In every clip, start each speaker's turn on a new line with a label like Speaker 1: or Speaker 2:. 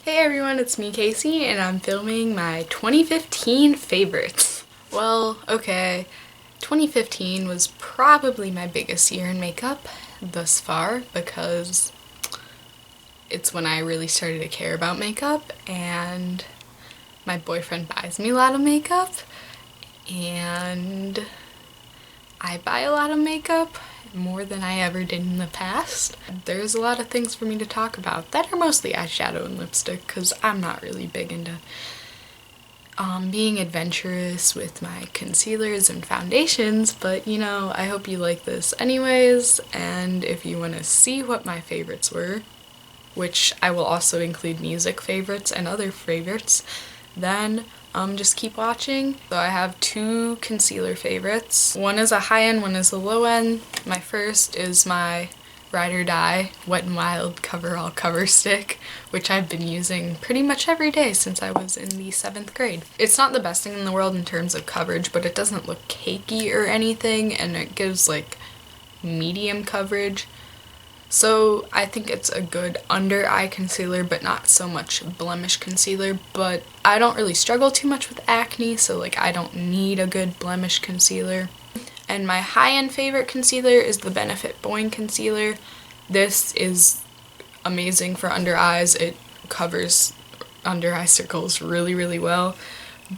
Speaker 1: Hey everyone, it's me Casey and I'm filming my 2015 favorites. Well, okay, 2015 was probably my biggest year in makeup thus far because it's when I really started to care about makeup and my boyfriend buys me a lot of makeup and I buy a lot of makeup, more than I ever did in the past. There's a lot of things for me to talk about that are mostly eyeshadow and lipstick because I'm not really big into being adventurous with my concealers and foundations, but you know, I hope you like this anyways, and if you want to see what my favorites were, which I will also include music favorites and other favorites, then just keep watching. So I have two concealer favorites. One is a high end, one is a low end. My first is my Ride or Die Wet n Wild Coverall Cover Stick, which I've been using pretty much every day since I was in the 7th grade. It's not the best thing in the world in terms of coverage, but it doesn't look cakey or anything, and it gives like medium coverage. So I think it's a good under eye concealer, but not so much blemish concealer. But I don't really struggle too much with acne, so like I don't need a good blemish concealer. And my high-end favorite concealer is the Benefit Boing Concealer. This is amazing for under eyes. It covers under eye circles really, really well.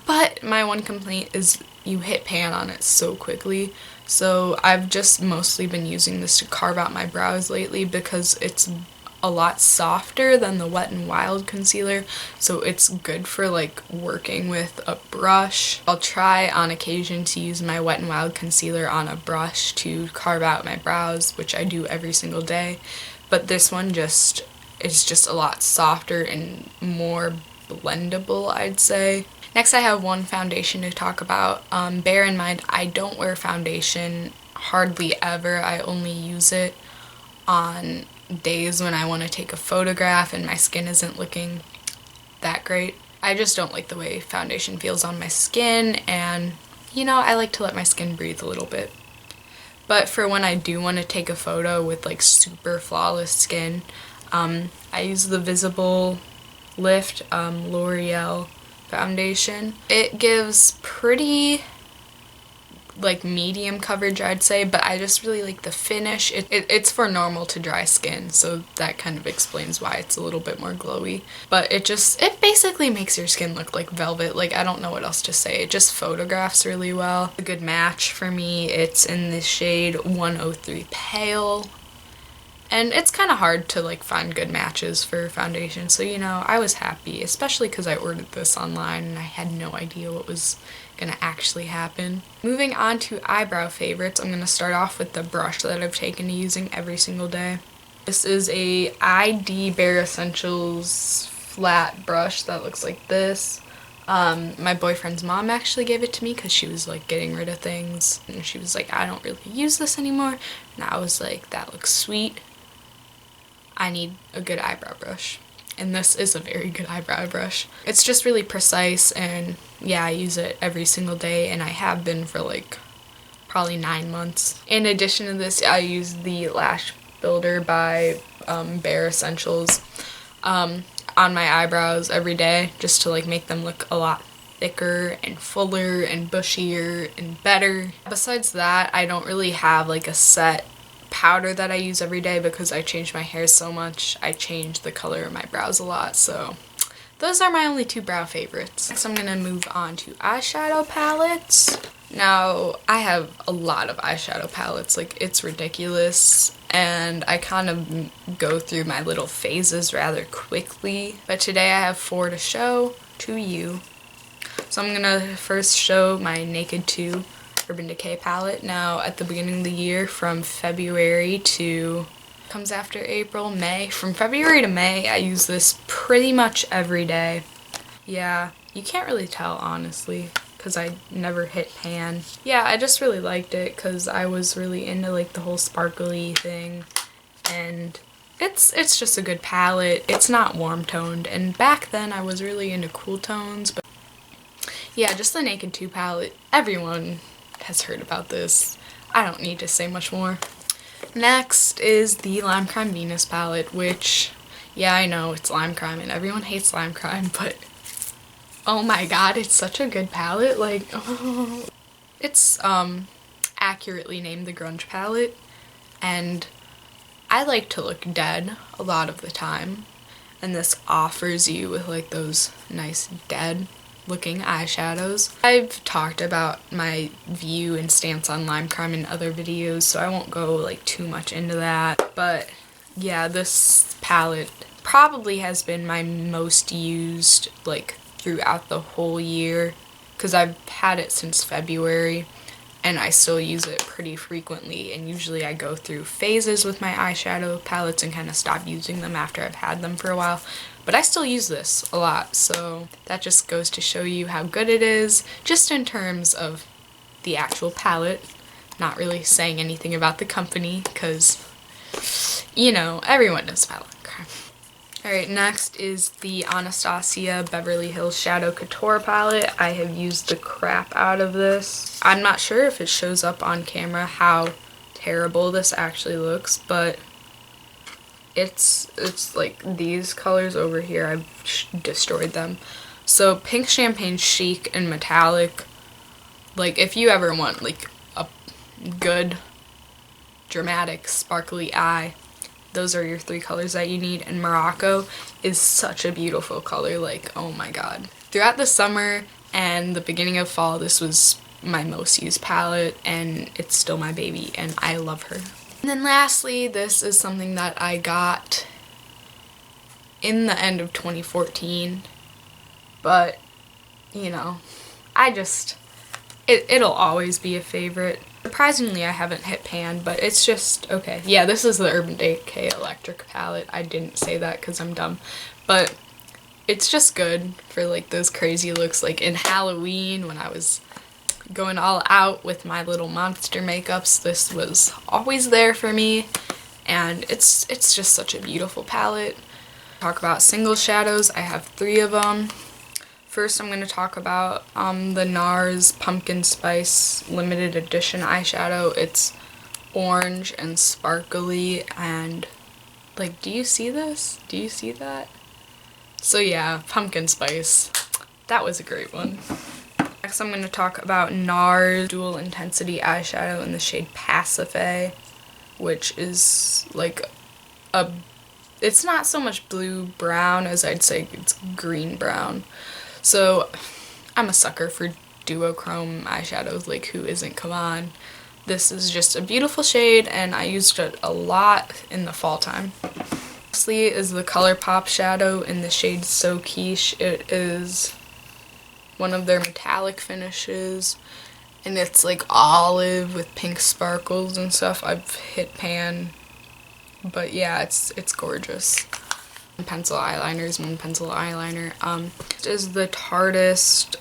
Speaker 1: But my one complaint is you hit pan on it so quickly. So I've just mostly been using this to carve out my brows lately because it's a lot softer than the Wet n Wild concealer, so it's good for like working with a brush. I'll try on occasion to use my Wet n Wild concealer on a brush to carve out my brows, which I do every single day, but this one is just a lot softer and more blendable, I'd say. Next, I have one foundation to talk about. Bear in mind, I don't wear foundation hardly ever. I only use it on days when I want to take a photograph and my skin isn't looking that great. I just don't like the way foundation feels on my skin, and you know, I like to let my skin breathe a little bit. But for when I do want to take a photo with like super flawless skin, I use the Visible Lift L'Oreal foundation. It gives pretty like medium coverage, I'd say, but I just really like the finish. It's for normal to dry skin, so that kind of explains why it's a little bit more glowy. But it basically makes your skin look like velvet. Like, I don't know what else to say. It just photographs really well. A good match for me, it's in the shade 103 Pale. And it's kind of hard to like find good matches for foundation, so you know, I was happy, especially because I ordered this online and I had no idea what was gonna actually happen. Moving on to eyebrow favorites, I'm gonna start off with the brush that I've taken to using every single day. This is a ID Bare Essentials flat brush that looks like this. My boyfriend's mom actually gave it to me because she was like getting rid of things, and she was like, I don't really use this anymore, and I was like, that looks sweet. I need a good eyebrow brush, and this is a very good eyebrow brush. It's just really precise, and yeah, I use it every single day, and I have been for like probably 9 months. In addition to this, I use the Lash Builder by Bare Essentials on my eyebrows every day, just to like make them look a lot thicker and fuller and bushier and better. Besides that, I don't really have like a set powder that I use every day because I change my hair so much. I change the color of my brows a lot, so those are my only two brow favorites. Next, I'm gonna move on to eyeshadow palettes. Now, I have a lot of eyeshadow palettes, like it's ridiculous, and I kind of go through my little phases rather quickly, but today I have 4 to show to you. So I'm gonna first show my Naked 2 Urban Decay palette. Now, at the beginning of the year, from February to comes after April, May. From February to May, I use this pretty much every day. Yeah, you can't really tell, honestly, because I never hit pan. Yeah, I just really liked it because I was really into like the whole sparkly thing, and it's just a good palette. It's not warm toned, and back then I was really into cool tones, but yeah, just the Naked 2 palette. Everyone has heard about this. I don't need to say much more. Next is the Lime Crime Venus palette, which Yeah, I know, it's Lime Crime, and everyone hates Lime Crime, but oh my god, it's such a good palette. Like, oh. It's accurately named the Grunge palette, and I like to look dead a lot of the time, and this offers you with like those nice dead looking eyeshadows. I've talked about my view and stance on Lime Crime in other videos, so I won't go like too much into that, but yeah, this palette probably has been my most used like throughout the whole year, because I've had it since February and I still use it pretty frequently, and usually I go through phases with my eyeshadow palettes and kind of stop using them after I've had them for a while, but I still use this a lot, so that just goes to show you how good it is just in terms of the actual palette. Not really saying anything about the company because, you know, everyone knows about Lime Crime. Alright, next is the Anastasia Beverly Hills Shadow Couture palette. I have used the crap out of this. I'm not sure if it shows up on camera how terrible this actually looks, but it's like these colors over here, I've destroyed them. So Pink Champagne Chic and Metallic, like if you ever want like a good dramatic sparkly eye, those are your three colors that you need, and Morocco is such a beautiful color, like oh my god. Throughout the summer and the beginning of fall, this was my most used palette, and it's still my baby and I love her. And then lastly, this is something that I got in the end of 2014, but you know, it'll always be a favorite. Surprisingly, I haven't hit pan, but it's just okay. Yeah, this is the Urban Decay Electric palette. I didn't say that because I'm dumb, but it's just good for like those crazy looks, like in Halloween when I was going all out with my little monster makeups. This was always there for me, and it's just such a beautiful palette. Talk about single shadows. I have 3 of them. First, I'm going to talk about the NARS Pumpkin Spice limited edition eyeshadow. It's orange and sparkly, and like, do you see this? Do you see that? So yeah, Pumpkin Spice. That was a great one. Next, I'm going to talk about NARS Dual Intensity eyeshadow in the shade Pasiphae, which is like it's not so much blue-brown as I'd say it's green-brown. So I'm a sucker for duochrome eyeshadows, like who isn't, come on. This is just a beautiful shade and I used it a lot in the fall time. Lastly is the ColourPop shadow in the shade So Quiche. It is one of their metallic finishes and it's like olive with pink sparkles and stuff. I've hit pan, but yeah, it's gorgeous. Pencil eyeliners, one pencil eyeliner. This is the Tarteist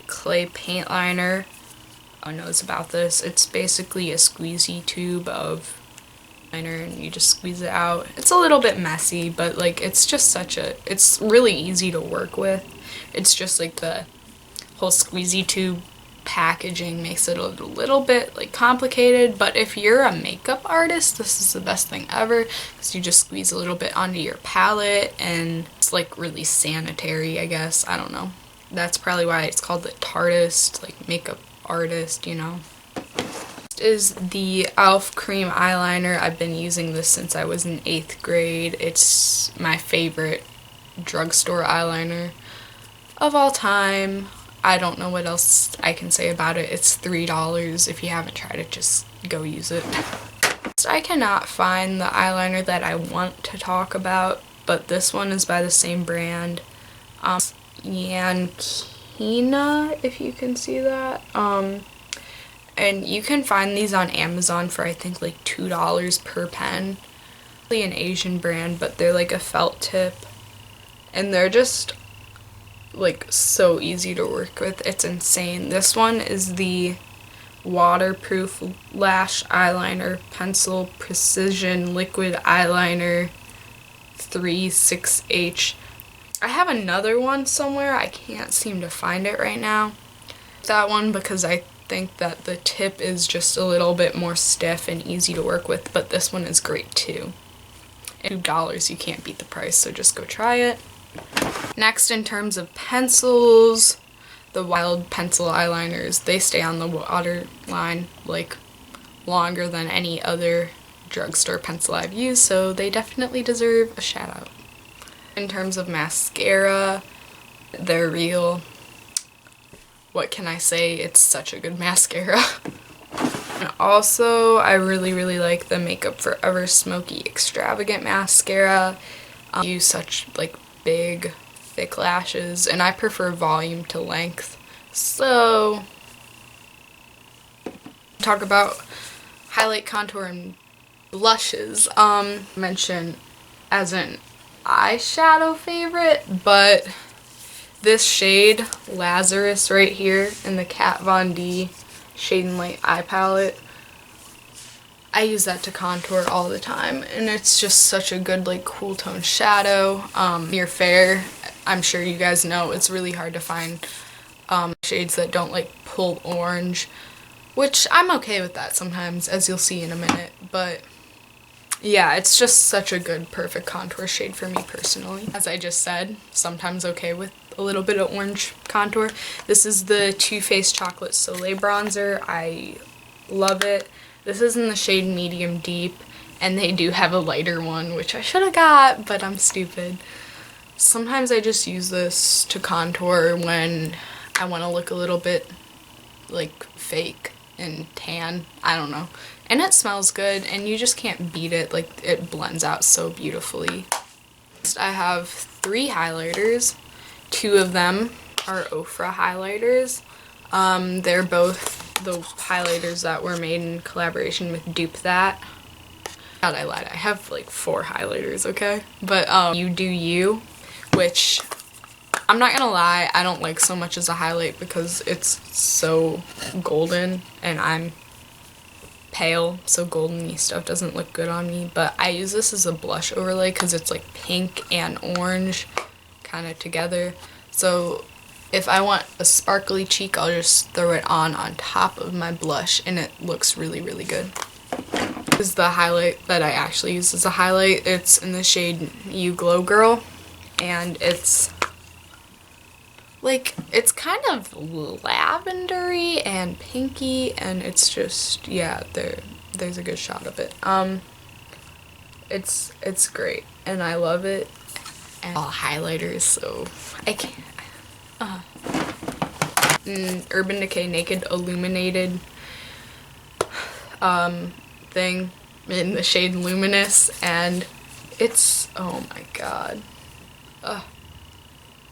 Speaker 1: clay paint liner. Who knows about this? It's basically a squeezy tube of liner and you just squeeze it out. It's a little bit messy, but like it's just it's really easy to work with. It's just like the whole squeezy tube packaging makes it a little bit like complicated, but if you're a makeup artist, this is the best thing ever because you just squeeze a little bit onto your palette and it's like really sanitary, I guess. I don't know. That's probably why it's called the Tarteist, like makeup artist, you know. Next is the e.l.f. cream eyeliner. I've been using this since I was in 8th grade. It's my favorite drugstore eyeliner of all time. I don't know what else I can say about it. It's $3. If you haven't tried it, just go use it. So I cannot find the eyeliner that I want to talk about, but this one is by the same brand. Yankina, if you can see that. And you can find these on Amazon for I think like $2 per pen. It's an Asian brand, but they're like a felt tip. And they're just like so easy to work with. It's insane. This one is the waterproof lash eyeliner pencil precision liquid eyeliner 36H. I have another one somewhere. I can't seem to find it right now. That one because I think that the tip is just a little bit more stiff and easy to work with, but this one is great too. $2, you can't beat the price, so just go try it. Next, in terms of pencils, the Wild pencil eyeliners, they stay on the waterline like longer than any other drugstore pencil I've used, so they definitely deserve a shout out. In terms of mascara, they're real. What can I say? It's such a good mascara. And also, I really like the Makeup Forever Smoky Extravagant Mascara. I use such like big, thick lashes, and I prefer volume to length. So, talk about highlight, contour, and blushes. Mention as an eyeshadow favorite, but this shade, Lazarus, right here in the Kat Von D Shade and Light eye palette, I use that to contour all the time, and it's just such a good like cool tone shadow. Near Fair, I'm sure you guys know it's really hard to find shades that don't like pull orange, which I'm okay with that sometimes, as you'll see in a minute, but yeah, it's just such a good perfect contour shade for me personally. As I just said, sometimes okay with a little bit of orange contour. This is the Too Faced Chocolate Soleil Bronzer. I love it. This is in the shade Medium Deep, and they do have a lighter one, which I should have got, but I'm stupid. Sometimes I just use this to contour when I want to look a little bit like fake and tan. I don't know. And it smells good, and you just can't beat it. Like, it blends out so beautifully. Next, I have 3 highlighters. 2 of them are Ofra highlighters. They're both the highlighters that were made in collaboration with Dupe That. God, I lied. I have like 4 highlighters, okay? But You Do You, which I'm not gonna lie, I don't like so much as a highlight because it's so golden, and I'm pale, so golden-y stuff doesn't look good on me, but I use this as a blush overlay because it's like pink and orange kind of together. So if I want a sparkly cheek, I'll just throw it on top of my blush, and it looks really good. This is the highlight that I actually use as a highlight. It's in the shade You Glow Girl, and it's like, it's kind of lavendery and pinky, and it's just, yeah, there's a good shot of it. It's great, and I love it. And all highlighters, so I can't. Urban Decay Naked Illuminated thing in the shade Luminous, and it's, oh my god.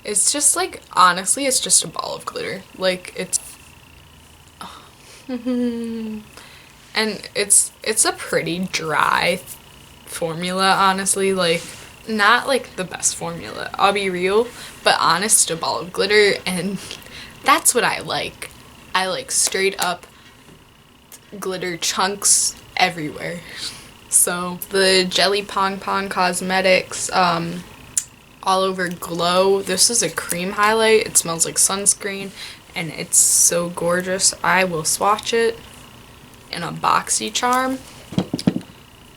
Speaker 1: It's just like, honestly, it's just a ball of glitter. Like, it's and it's a pretty dry formula, honestly. Like, not like the best formula, I'll be real, but honest, a ball of glitter, and that's what I like. I like straight up glitter chunks everywhere. So the Jelly Pong Pong Cosmetics All Over Glow, this is a cream highlight. It smells like sunscreen, and it's so gorgeous. I will swatch it in a BoxyCharm,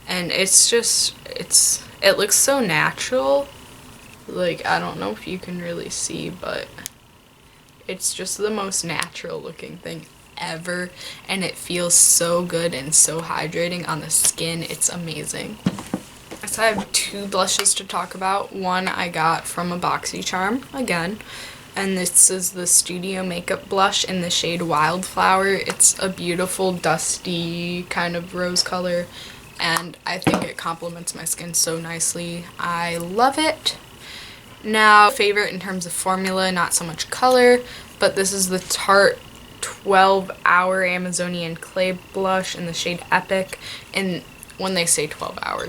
Speaker 1: and it's just, it looks so natural. Like, I don't know if you can really see, but it's just the most natural looking thing ever, and it feels so good and so hydrating on the skin. It's amazing. So I have 2 blushes to talk about. One I got from a BoxyCharm, again, and this is the Studio Makeup blush in the shade Wildflower. It's a beautiful, dusty kind of rose color, and I think it complements my skin so nicely. I love it. Now, favorite in terms of formula, not so much color, but this is the Tarte 12-Hour Amazonian Clay Blush in the shade Epic, and when they say 12-hour,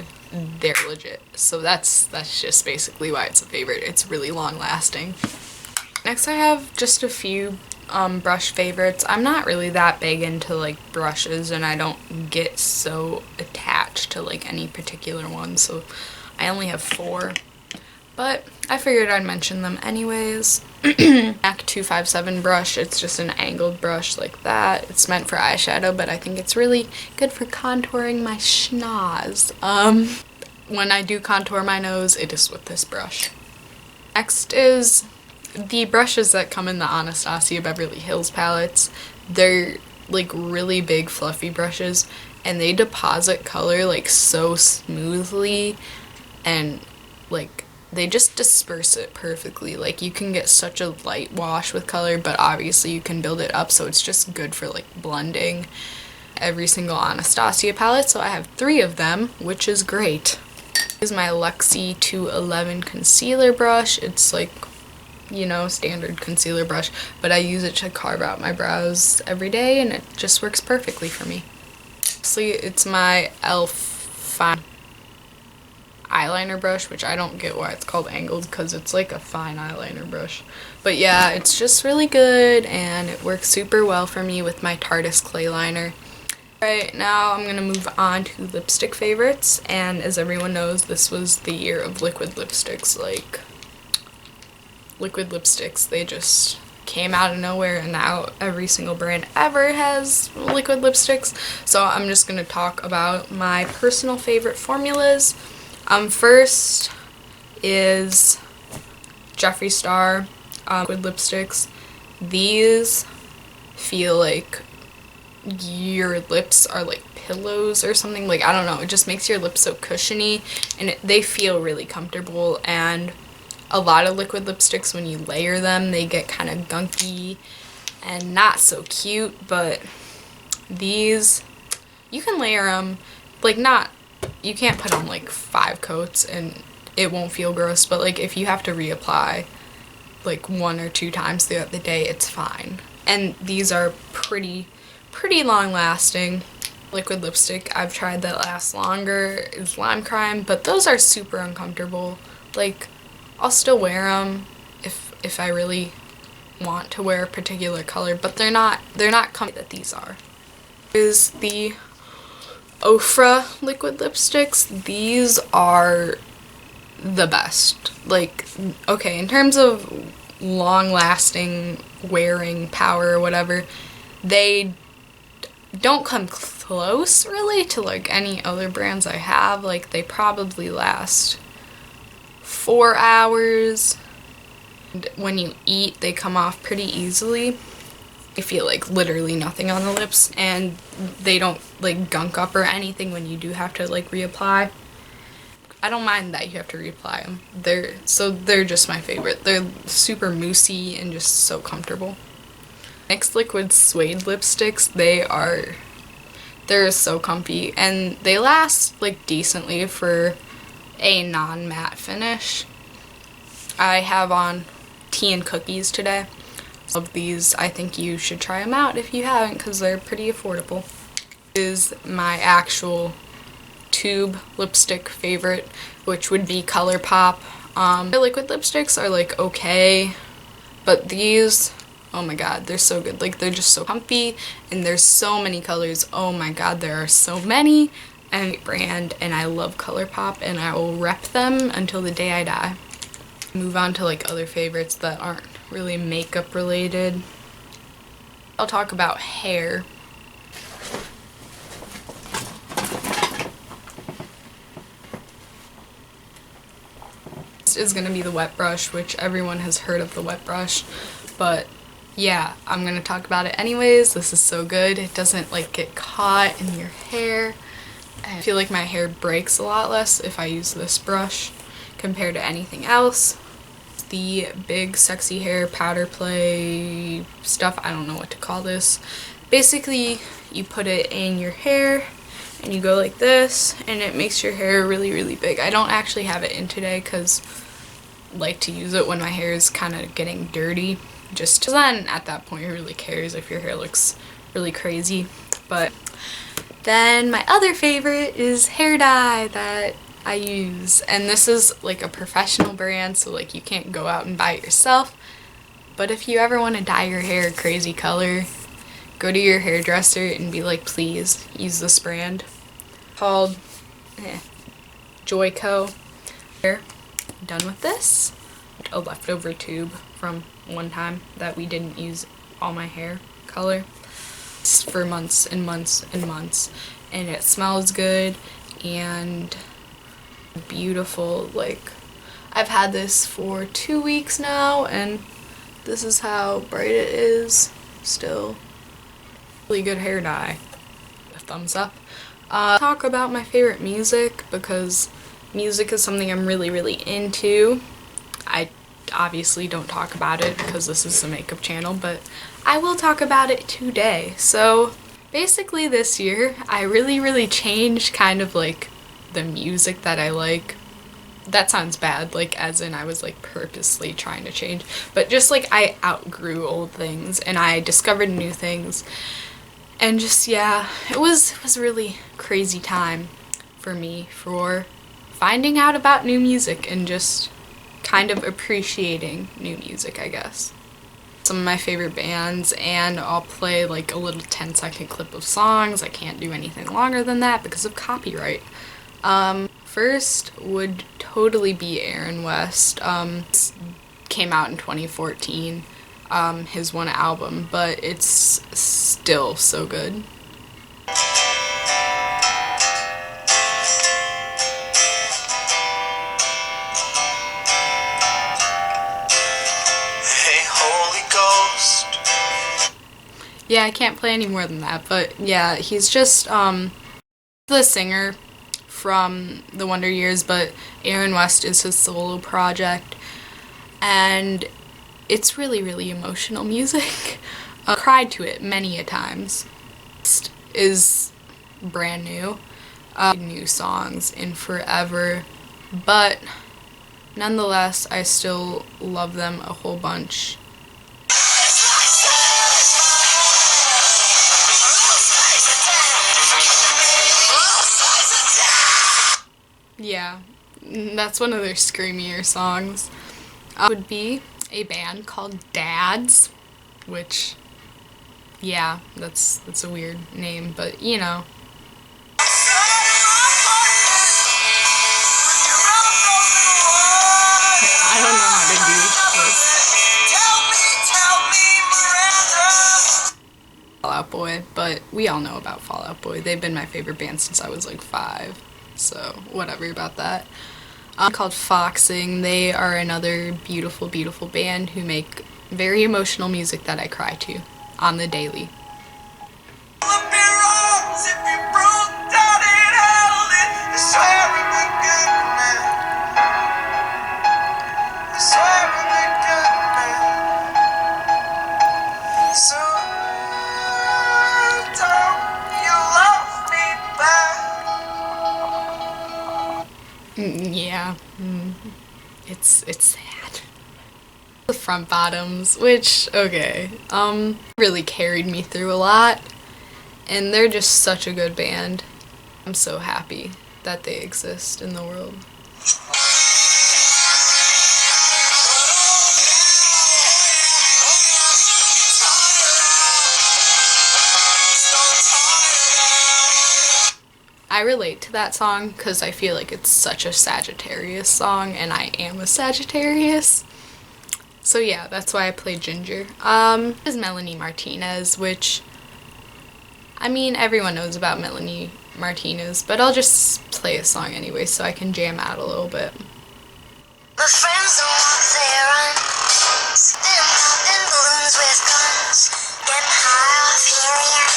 Speaker 1: they're legit. So that's just basically why it's a favorite. It's really long lasting. Next, I have just a few brush favorites. I'm not really that big into like brushes, and I don't get so attached to like any particular one, so I only have 4. But I figured I'd mention them anyways. MAC 257 brush. It's just an angled brush like that. It's meant for eyeshadow, but I think it's really good for contouring my schnoz. when I do contour my nose, it is with this brush. Next is the brushes that come in the Anastasia Beverly Hills palettes. They're like really big fluffy brushes and they deposit color like so smoothly, and like they just disperse it perfectly. Like you can get such a light wash with color, but obviously you can build it up, so it's just good for like blending every single Anastasia palette. So I have 3 of them, which is great. This is my Luxie 211 concealer brush. It's like, you know, standard concealer brush, but I use it to carve out my brows every day and it just works perfectly for me. Lastly, it's my e.l.f. fine eyeliner brush, which I don't get why it's called angled because it's like a fine eyeliner brush. But yeah, it's just really good and it works super well for me with my Tarteist clay liner. Right now I'm gonna move on to lipstick favorites, and as everyone knows, this was the year of liquid lipsticks. Like, liquid lipsticks, they just came out of nowhere, and now every single brand ever has liquid lipsticks. So I'm just gonna talk about my personal favorite formulas. First is Jeffree Star liquid lipsticks. These feel like your lips are like pillows or something. Like, I don't know, it just makes your lips so cushiony, and they feel really comfortable. And a lot of liquid lipsticks, when you layer them, they get kind of gunky and not so cute, but these, you can layer them, like, not, you can't put on like 5 coats and it won't feel gross, but like if you have to reapply like 1 or 2 times throughout the day, it's fine. And these are pretty long lasting. Liquid lipstick I've tried that lasts longer is Lime Crime, but those are super uncomfortable. Like, I'll still wear them if I really want to wear a particular color, but they're not comfy that these are. Is the Ofra liquid lipsticks. These are the best. Like, okay, in terms of long lasting wearing power or whatever, they don't come close really to like any other brands I have. Like, they probably last 4 hours. And when you eat, they come off pretty easily. I feel like literally nothing on the lips, and they don't like gunk up or anything when you do have to like reapply. I don't mind that you have to reapply them. They're just my favorite. They're super moussey and just so comfortable. NYX Liquid Suede lipsticks, they're so comfy and they last like decently for a non-matte finish. I have on Tea and Cookies today. Of these, I think you should try them out if you haven't, because they're pretty affordable. This is my actual tube lipstick favorite, which would be ColourPop. The liquid lipsticks are like okay, but these, oh my god, they're so good. Like, they're just so comfy, and there's so many colors. Oh my god, there are so many. And brand, and I love ColourPop, and I will rep them until the day I die. Move on to like other favorites that aren't really makeup related. I'll talk about hair. This is gonna be the wet brush, which everyone has heard of the wet brush, but yeah, I'm gonna talk about it anyways. This is so good. It doesn't like get caught in your hair. I feel like my hair breaks a lot less if I use this brush compared to anything else. The Big Sexy Hair powder play stuff, I don't know what to call this. Basically, you put it in your hair and you go like this, and it makes your hair really big. I don't actually have it in today because I like to use it when my hair is kind of getting dirty, just because then at that point who really cares if your hair looks really crazy. But then my other favorite is hair dye that I use, and this is like a professional brand, so like you can't go out and buy it yourself, but if you ever want to dye your hair a crazy color, go to your hairdresser and be like, please use this brand called Joico. Done with this. A leftover tube from one time that we didn't use all my hair color for months and months and months, and it smells good, and Beautiful, like I've had this for 2 weeks now and this is how bright it is still. Really good hair dye. A thumbs up. Talk about my favorite music because music is something I'm really into. I obviously don't talk about it because this is a makeup channel, but I will talk about it today. So basically this year I really changed kind of like the music that I like. That sounds bad, like as in I was like purposely trying to change, but just like I outgrew old things and I discovered new things. And just, yeah, it was a really crazy time for me for finding out about new music and just kind of appreciating new music, I guess. Some of my favorite bands, and I'll play like a little 10-second clip of songs. I can't do anything longer than that because of copyright. First would totally be Aaron West. Came out in 2014. His one album, but it's still so good.
Speaker 2: Hey, Holy Ghost.
Speaker 1: Yeah, I can't play any more than that, but yeah, he's just the singer from the Wonder Years, but Aaron West is his solo project, and it's really emotional music. I cried to it many a times. It is brand new. New songs in forever, but nonetheless, I still love them a whole bunch. Yeah, that's one of their screamier songs. Would be a band called Dads, which, yeah, that's a weird name, but you know. I don't know how to do this. Fall Out Boy, but we all know about Fall Out Boy. They've been my favorite band since I was like 5, so whatever about that. Called Foxing. They are another beautiful band who make very emotional music that I cry to on the daily. Yeah, it's sad. The Front Bottoms, which, okay, really carried me through a lot, and they're just such a good band. I'm so happy that they exist in the world. I relate to that song because I feel like it's such a Sagittarius song, and I am a Sagittarius. So yeah, that's why I play Ginger. Is Melanie Martinez, which, I mean, everyone knows about Melanie Martinez, but I'll just play a song anyway so I can jam out a little bit.
Speaker 2: My friends don't walk their run. Them popping balloons with guns. Getting high off helium.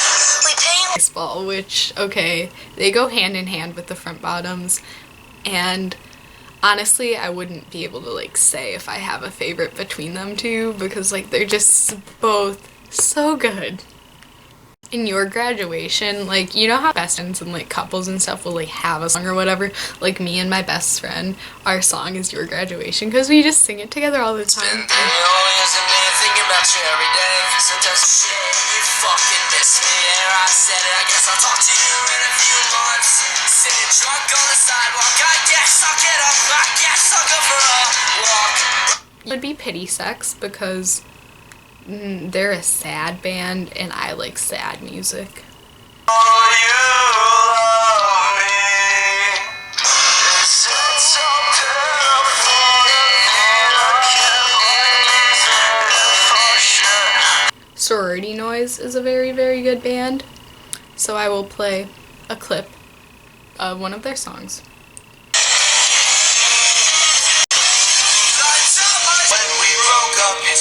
Speaker 2: We paint
Speaker 1: Baseball, which, okay, they go hand in hand with the Front Bottoms, and honestly, I wouldn't be able to like say if I have a favorite between them two because like they're just both so good. In your graduation, like, you know how best friends and like couples and stuff will like have a song or whatever? Like me and my best friend, our song is Your Graduation because we just sing it together all the time. It would be Pity Sex because they're a sad band and I like sad music. Sorority Noise is a very good band, so I will play a clip of one of their songs.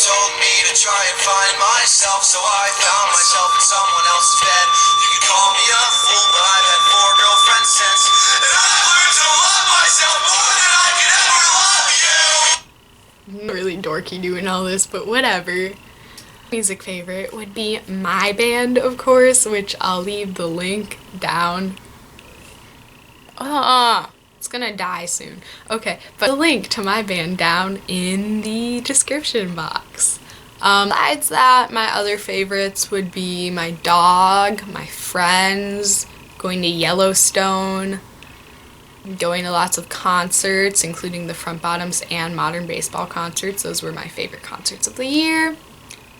Speaker 2: told me to try and find myself, so I found myself in someone else's bed. You can call me a fool, but I've had 4 girlfriends since, and I've learned to love myself more than I could ever love you.
Speaker 1: I'm really dorky doing all this, but whatever. Music favorite would be my band, of course, which I'll leave the link down. It's gonna die soon. Okay, but the link to my band down in the description box. Besides that, my other favorites would be my dog, my friends, going to Yellowstone, going to lots of concerts, including the Front Bottoms and Modern Baseball concerts. Those were my favorite concerts of the year.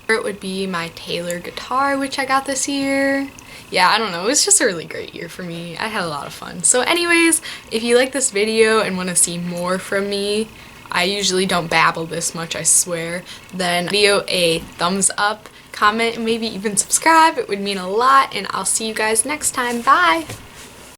Speaker 1: It would be my Taylor guitar, which I got this year. Yeah, I don't know, it was just a really great year for me. I had a lot of fun. So anyways, if you like this video and want to see more from me, I usually don't babble this much, I swear, then video a thumbs up, comment, and maybe even subscribe. It would mean a lot, and I'll see you guys next time. Bye!